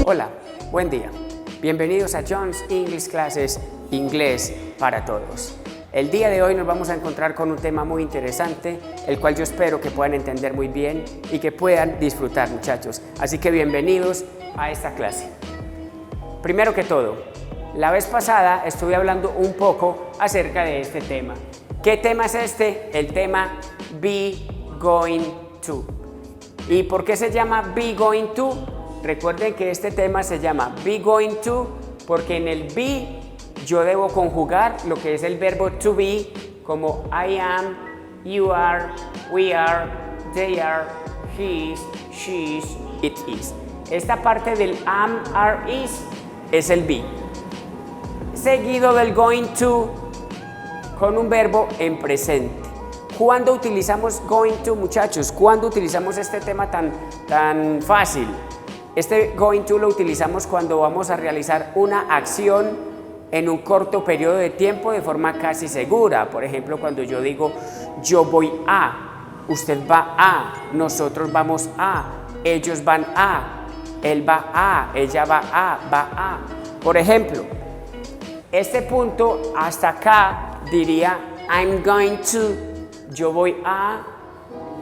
Hola, buen día. Bienvenidos a John's English Classes, Inglés para Todos. El día de hoy nos vamos a encontrar con un tema muy interesante, el cual yo espero que puedan entender muy bien y que puedan disfrutar, muchachos. Así que bienvenidos a esta clase. Primero que todo, la vez pasada estuve hablando un poco acerca de este tema. ¿Qué tema es este? El tema be going to. ¿Y por qué se llama be going to? Recuerden que este tema se llama be going to porque en el be yo debo conjugar lo que es el verbo to be como I am, you are, we are, they are, he is, she is, it is. Esta parte del am, are, is es el be. Seguido del going to con un verbo en presente. ¿Cuándo utilizamos going to, muchachos? ¿Cuándo utilizamos este tema tan fácil? Este going to lo utilizamos cuando vamos a realizar una acción en un corto periodo de tiempo de forma casi segura. Por ejemplo, cuando yo digo yo voy a, usted va a, nosotros vamos a, ellos van a, él va a, ella va a. Por ejemplo, este punto hasta acá diría I'm going to, yo voy a,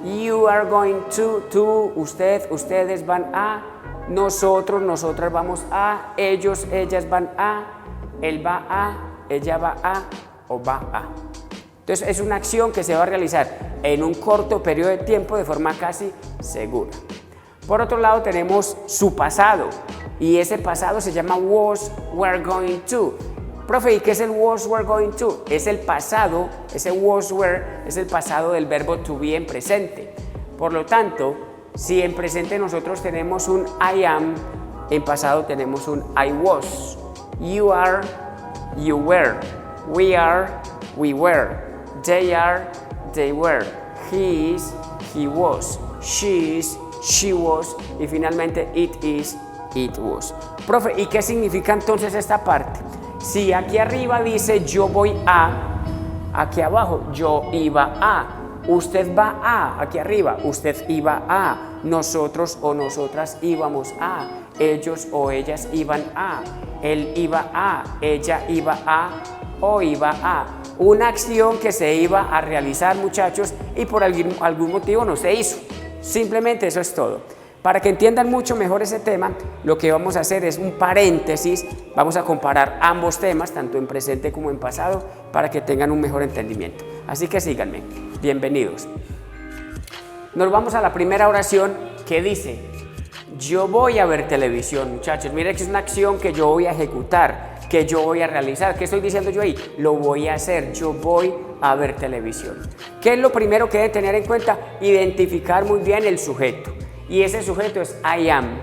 you are going to, tú, usted, ustedes van a, nosotros, nosotras vamos a, ellos, ellas van a, él va a, ella va a o va a. Entonces es una acción que se va a realizar en un corto periodo de tiempo de forma casi segura. Por otro lado tenemos su pasado y ese pasado se llama was, were going to. Profe, ¿y qué es el was, were going to? Es el pasado, ese was, were es el pasado del verbo to be en presente. Por lo tanto, si en presente nosotros tenemos un I am, en pasado tenemos un I was. You are, you were. We are, we were. They are, they were. He is, he was. She is, she was. Y finalmente it is, it was. Profe, ¿y qué significa entonces esta parte? Si aquí arriba dice yo voy a, aquí abajo yo iba a. Usted va a, aquí arriba, usted iba a, nosotros o nosotras íbamos a, ellos o ellas iban a, él iba a, ella iba a o iba a. Una acción que se iba a realizar, muchachos, y por algún motivo no se hizo. Simplemente eso es todo. Para que entiendan mucho mejor ese tema, lo que vamos a hacer es un paréntesis, vamos a comparar ambos temas, tanto en presente como en pasado, para que tengan un mejor entendimiento. Así que síganme, bienvenidos. Nos vamos a la primera oración que dice, yo voy a ver televisión, muchachos. Miren que es una acción que yo voy a ejecutar, que yo voy a realizar. ¿Qué estoy diciendo yo ahí? Lo voy a hacer, yo voy a ver televisión. ¿Qué es lo primero que debe tener en cuenta? Identificar muy bien el sujeto. Y ese sujeto es I am.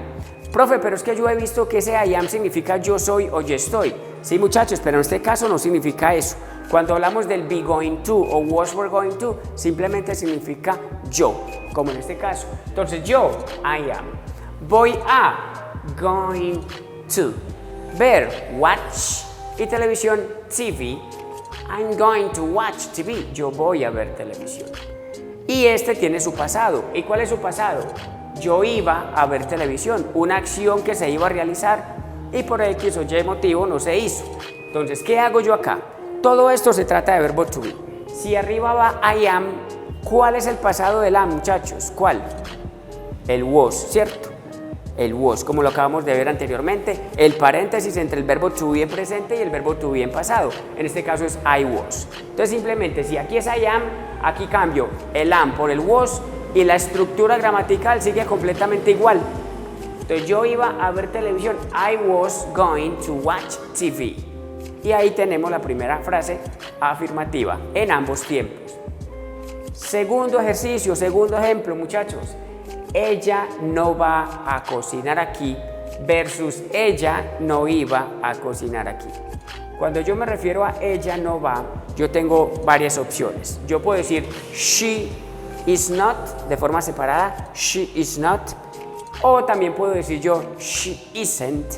Profe, pero es que yo he visto que ese I am significa yo soy o yo estoy. Sí, muchachos, pero en este caso no significa eso. Cuando hablamos del be going to o was were going to, simplemente significa yo, como en este caso. Entonces yo, I am. Voy a, going to. Ver, watch. Y televisión, TV. I'm going to watch TV. Yo voy a ver televisión. Y este tiene su pasado. ¿Y cuál es su pasado? Yo iba a ver televisión, una acción que se iba a realizar y por X o Y motivo no se hizo. Entonces, ¿qué hago yo acá? Todo esto se trata de verbo to be. Si arriba va I am, ¿cuál es el pasado del am, muchachos? ¿Cuál? El was, ¿cierto? El was, como lo acabamos de ver anteriormente, el paréntesis entre el verbo to be en presente y el verbo to be en pasado. En este caso es I was. Entonces, simplemente, si aquí es I am, aquí cambio el am por el was y la estructura gramatical sigue completamente igual. Entonces yo iba a ver televisión, I was going to watch TV. Y ahí tenemos la primera frase afirmativa en ambos tiempos. Segundo ejercicio, segundo ejemplo, muchachos. Ella no va a cocinar aquí versus ella no iba a cocinar aquí. Cuando yo me refiero a ella no va, yo tengo varias opciones. Yo puedo decir she is not, de forma separada, she is not. O también puedo decir yo she isn't,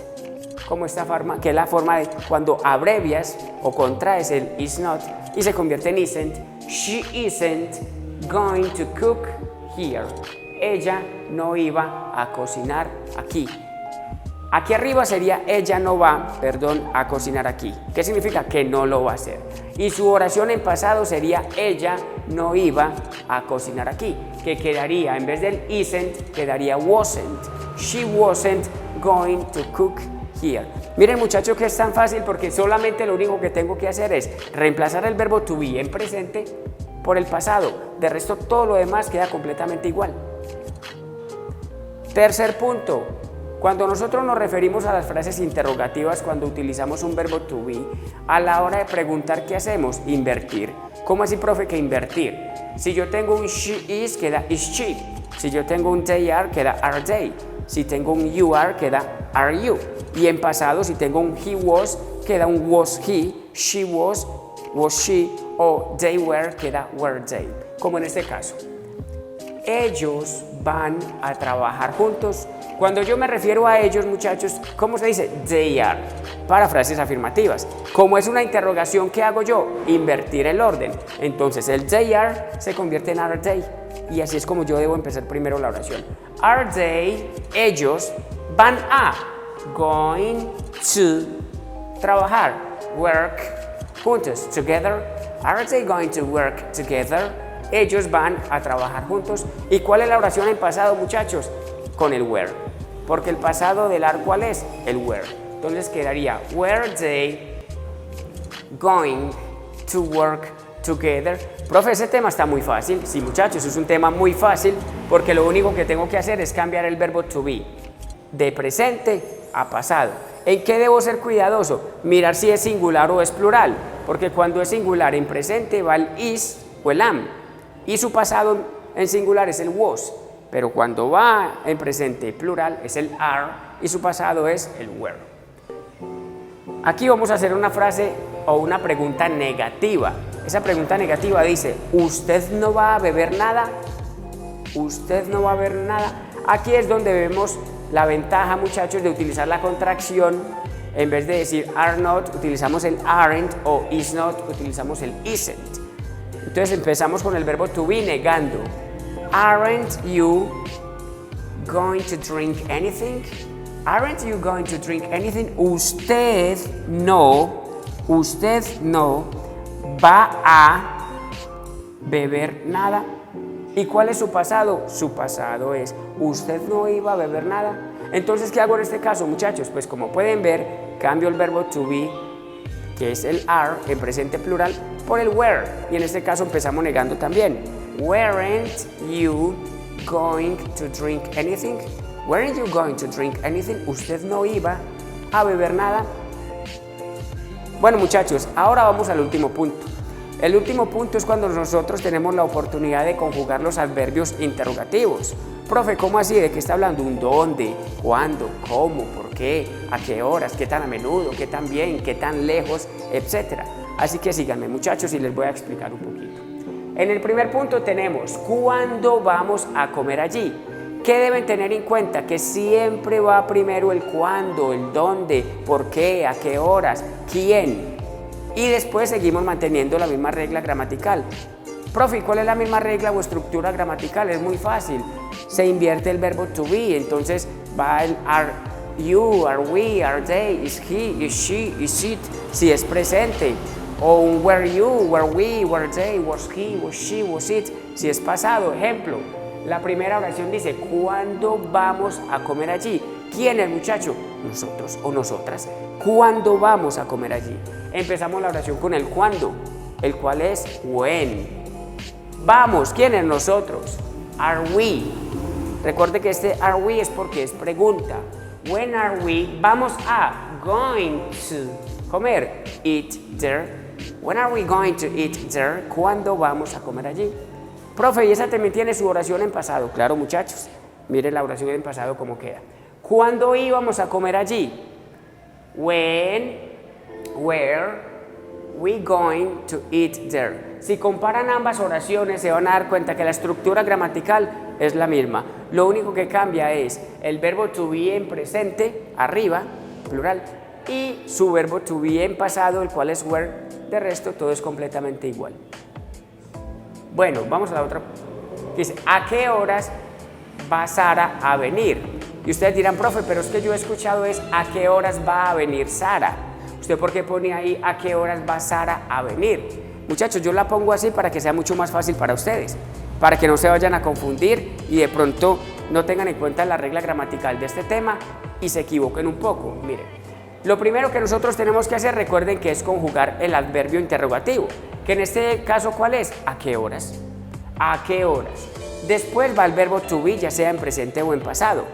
como esta forma, que es la forma de cuando abrevias o contraes el is not, y se convierte en isn't. She isn't going to cook here. Ella no iba a cocinar aquí. Aquí arriba sería ella no va, a cocinar aquí. ¿Qué significa? Que no lo va a hacer. Y su oración en pasado sería ella no iba a cocinar aquí. Que quedaría, en vez del isn't, quedaría wasn't. She wasn't going to cook here. Miren muchachos que es tan fácil porque solamente lo único que tengo que hacer es reemplazar el verbo to be en presente por el pasado. De resto todo lo demás queda completamente igual. Tercer punto. Cuando nosotros nos referimos a las frases interrogativas, cuando utilizamos un verbo to be, a la hora de preguntar qué hacemos, invertir. ¿Cómo así, profe, que invertir? Si yo tengo un she is, queda is she. Si yo tengo un they are, queda are they. Si tengo un you are, queda are you. Y en pasado, si tengo un he was, queda un was he, she was she, o they were, queda were they. Como en este caso. Ellos van a trabajar juntos. Cuando yo me refiero a ellos, muchachos, ¿cómo se dice? They are, para frases afirmativas. Como es una interrogación, ¿qué hago yo? Invertir el orden. Entonces el they are se convierte en are they. Y así es como yo debo empezar primero la oración. Are they, ellos, van a, going to, trabajar, work, juntos, together. Are they going to work together? Ellos van a trabajar juntos. ¿Y cuál es la oración en pasado, muchachos? Con el were, porque el pasado del are, ¿cuál es? El were. Entonces quedaría, were they going to work together? Profe, ese tema está muy fácil. Sí, muchachos, es un tema muy fácil porque lo único que tengo que hacer es cambiar el verbo to be de presente a pasado. ¿En qué debo ser cuidadoso? Mirar si es singular o es plural, porque cuando es singular en presente va el is o el am, y su pasado en singular es el was. Pero cuando va en presente plural es el are y su pasado es el were. Aquí vamos a hacer una frase o una pregunta negativa. Esa pregunta negativa dice, ¿usted no va a beber nada? ¿Usted no va a beber nada? Aquí es donde vemos la ventaja, muchachos, de utilizar la contracción. En vez de decir are not, utilizamos el aren't, o is not, utilizamos el isn't. Entonces empezamos con el verbo to be negando. Aren't you going to drink anything? Aren't you going to drink anything? Usted no va a beber nada. ¿Y cuál es su pasado? Su pasado es, usted no iba a beber nada. Entonces, ¿qué hago en este caso, muchachos? Pues como pueden ver, cambio el verbo to be, que es el are, en presente plural, por el were. Y en este caso empezamos negando también. Weren't you going to drink anything? Weren't you going to drink anything? ¿Usted no iba a beber nada? Bueno, muchachos, ahora vamos al último punto. El último punto es cuando nosotros tenemos la oportunidad de conjugar los adverbios interrogativos. Profe, ¿cómo así? ¿De qué está hablando? ¿Un dónde? ¿Cuándo? ¿Cómo? ¿Por qué? ¿A qué horas? ¿Qué tan a menudo? ¿Qué tan bien? ¿Qué tan lejos? Etcétera. Así que síganme, muchachos, y les voy a explicar un poquito. En el primer punto tenemos ¿cuándo vamos a comer allí? ¿Qué deben tener en cuenta? Que siempre va primero el cuándo, el dónde, por qué, a qué horas, quién. Y después seguimos manteniendo la misma regla gramatical. Profe, ¿cuál es la misma regla o estructura gramatical? Es muy fácil. Se invierte el verbo to be, entonces va el are you, are we, are they, is he, is she, is it, si es presente. O un were you, were we, were they, was he, was she, was it, si es pasado. Ejemplo, la primera oración dice, ¿cuándo vamos a comer allí? ¿Quién es, muchacho? Nosotros o nosotras. ¿Cuándo vamos a comer allí? Empezamos la oración con el cuándo, el cual es when. Vamos, ¿quién es nosotros? Are we. Recuerde que este are we es porque es pregunta. When are we? Vamos a, going to, comer, eat there. When are we going to eat there? ¿Cuándo vamos a comer allí? Profe, ¿y esa también tiene su oración en pasado? Claro, muchachos. Miren la oración en pasado cómo queda. ¿Cuándo íbamos a comer allí? When, were we going to eat there? Si comparan ambas oraciones se van a dar cuenta que la estructura gramatical es la misma. Lo único que cambia es el verbo to be en presente, arriba, plural, y su verbo to be en pasado, el cual es were, De resto, todo es completamente igual. Bueno, vamos a la otra. Dice, ¿a qué horas va Sara a venir? Y ustedes dirán, profe, pero es que yo he escuchado es ¿a qué horas va a venir Sara? ¿Usted por qué pone ahí ¿a qué horas va Sara a venir? Muchachos, yo la pongo así para que sea mucho más fácil para ustedes, para que no se vayan a confundir y de pronto no tengan en cuenta la regla gramatical de este tema y se equivoquen un poco. Miren, lo primero que nosotros tenemos que hacer, recuerden que es conjugar el adverbio interrogativo, que en este caso, ¿cuál es? ¿A qué horas? ¿A qué horas? Después va el verbo to be, ya sea en presente o en pasado.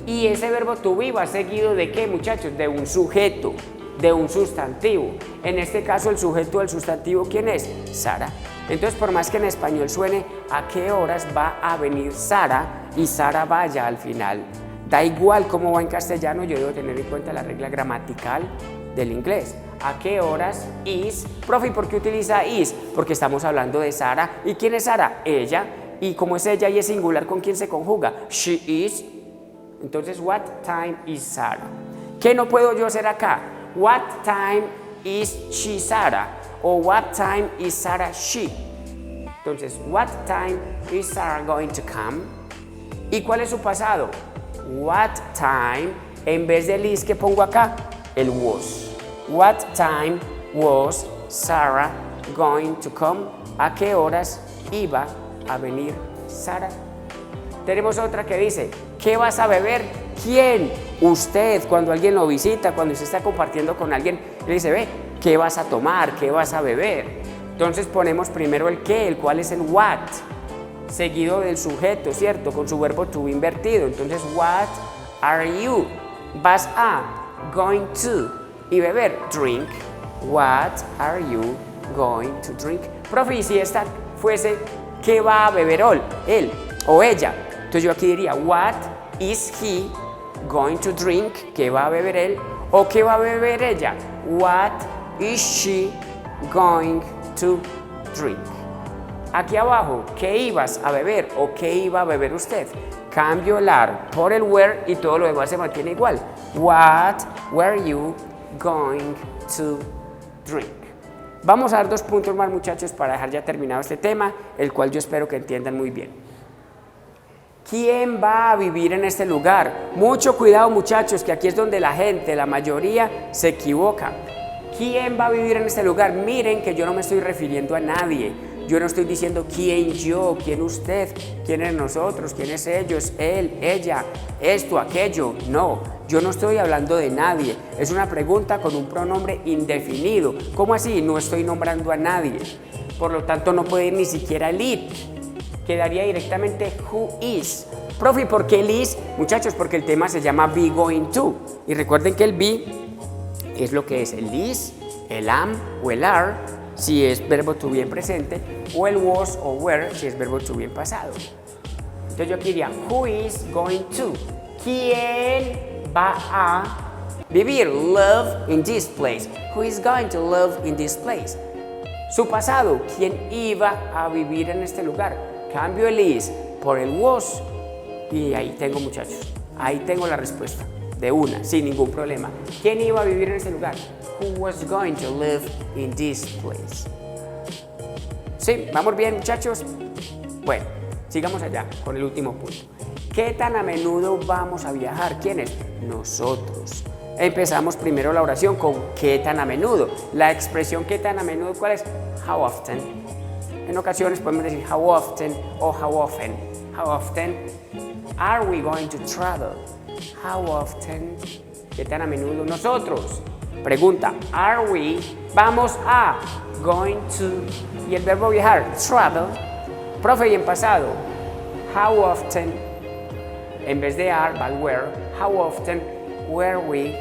Y ese verbo to be va seguido ¿de qué, muchachos? De un sujeto, de un sustantivo. En este caso, el sujeto del sustantivo, ¿quién es? Sara. Entonces, por más que en español suene ¿a qué horas va a venir Sara? Y Sara vaya al final. Da igual cómo va en castellano, yo debo tener en cuenta la regla gramatical del inglés. ¿A qué horas is? Profe, ¿y por qué utiliza is? Porque estamos hablando de Sara. ¿Y quién es Sara? Ella. Y como es ella y es singular, ¿con quién se conjuga? She is. Entonces, what time is Sara? ¿Qué no puedo yo hacer acá? What time is she Sara? O what time is Sara she? Entonces, what time is Sara going to come? ¿Y cuál es su pasado? What time, en vez del is que pongo acá, el was. What time was Sarah going to come? ¿A qué horas iba a venir Sara? Tenemos otra que dice, ¿qué vas a beber? ¿Quién? Usted, cuando alguien lo visita, cuando usted está compartiendo con alguien, le dice, ve, ¿qué vas a tomar? ¿Qué vas a beber? Entonces ponemos primero el qué, el cual es el what, seguido del sujeto, ¿cierto? Con su verbo to be invertido. Entonces, what are you? Vas a, going to, y beber, drink. What are you going to drink? Profe, y si esta fuese, ¿qué va a beber él o ella? Entonces yo aquí diría, what is he going to drink? ¿Qué va a beber él? ¿O qué va a beber ella? What is she going to drink? Aquí abajo, ¿qué ibas a beber o qué iba a beber usted? Cambio el are por el were y todo lo demás se mantiene igual. What were you going to drink? Vamos a dar 2 puntos más, muchachos, para dejar ya terminado este tema, el cual yo espero que entiendan muy bien. ¿Quién va a vivir en este lugar? Mucho cuidado, muchachos, que aquí es donde la gente, la mayoría, se equivoca. ¿Quién va a vivir en este lugar? Miren que yo no me estoy refiriendo a nadie. Yo no estoy diciendo quién yo, quién usted, quién es nosotros, quién es ellos, él, ella, esto, aquello. No, yo no estoy hablando de nadie. Es una pregunta con un pronombre indefinido. ¿Cómo así? No estoy nombrando a nadie. Por lo tanto, no puede ir ni siquiera el it. Quedaría directamente who is. Profe, ¿por qué el is? Muchachos, porque el tema se llama be going to. Y recuerden que el be es lo que es el is, el am o el are, si es verbo to be en presente, o el was o were, si es verbo to be en pasado. Entonces yo aquí diría, who is going to? ¿Quién va a vivir? Live in this place. Who is going to live in this place? Su pasado, ¿quién iba a vivir en este lugar? Cambio el is por el was y ahí tengo, muchachos, ahí tengo la respuesta de una, sin ningún problema. ¿Quién iba a vivir en ese lugar? Who was going to live in this place? ¿Sí? ¿Vamos bien, muchachos? Bueno, sigamos allá con el último punto. ¿Qué tan a menudo vamos a viajar? ¿Quiénes? Nosotros. Empezamos primero la oración con ¿qué tan a menudo? La expresión ¿qué tan a menudo? ¿Cuál es? How often. En ocasiones podemos decir how often o how often. How often are we going to travel? How often? ¿Qué tan a menudo? Nosotros. Pregunta, are we? Vamos a. Going to. Y el verbo viajar, travel. Profe, y en pasado, how often? En vez de are, va el were. How often were we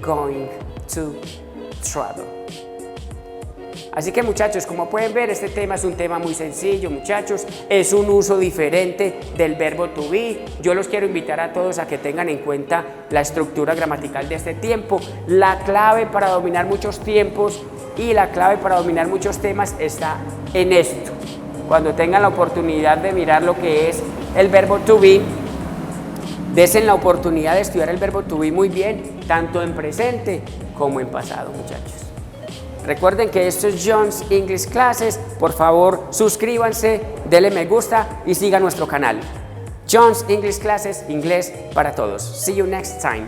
going to travel? Así que, muchachos, como pueden ver, este tema es un tema muy sencillo, muchachos. Es un uso diferente del verbo to be. Yo los quiero invitar a todos a que tengan en cuenta la estructura gramatical de este tiempo. La clave para dominar muchos tiempos y la clave para dominar muchos temas está en esto. Cuando tengan la oportunidad de mirar lo que es el verbo to be, desen la oportunidad de estudiar el verbo to be muy bien, tanto en presente como en pasado, muchachos. Recuerden que esto es John's English Classes. Por favor, suscríbanse, denle me gusta y sigan nuestro canal. John's English Classes, inglés para todos. See you next time.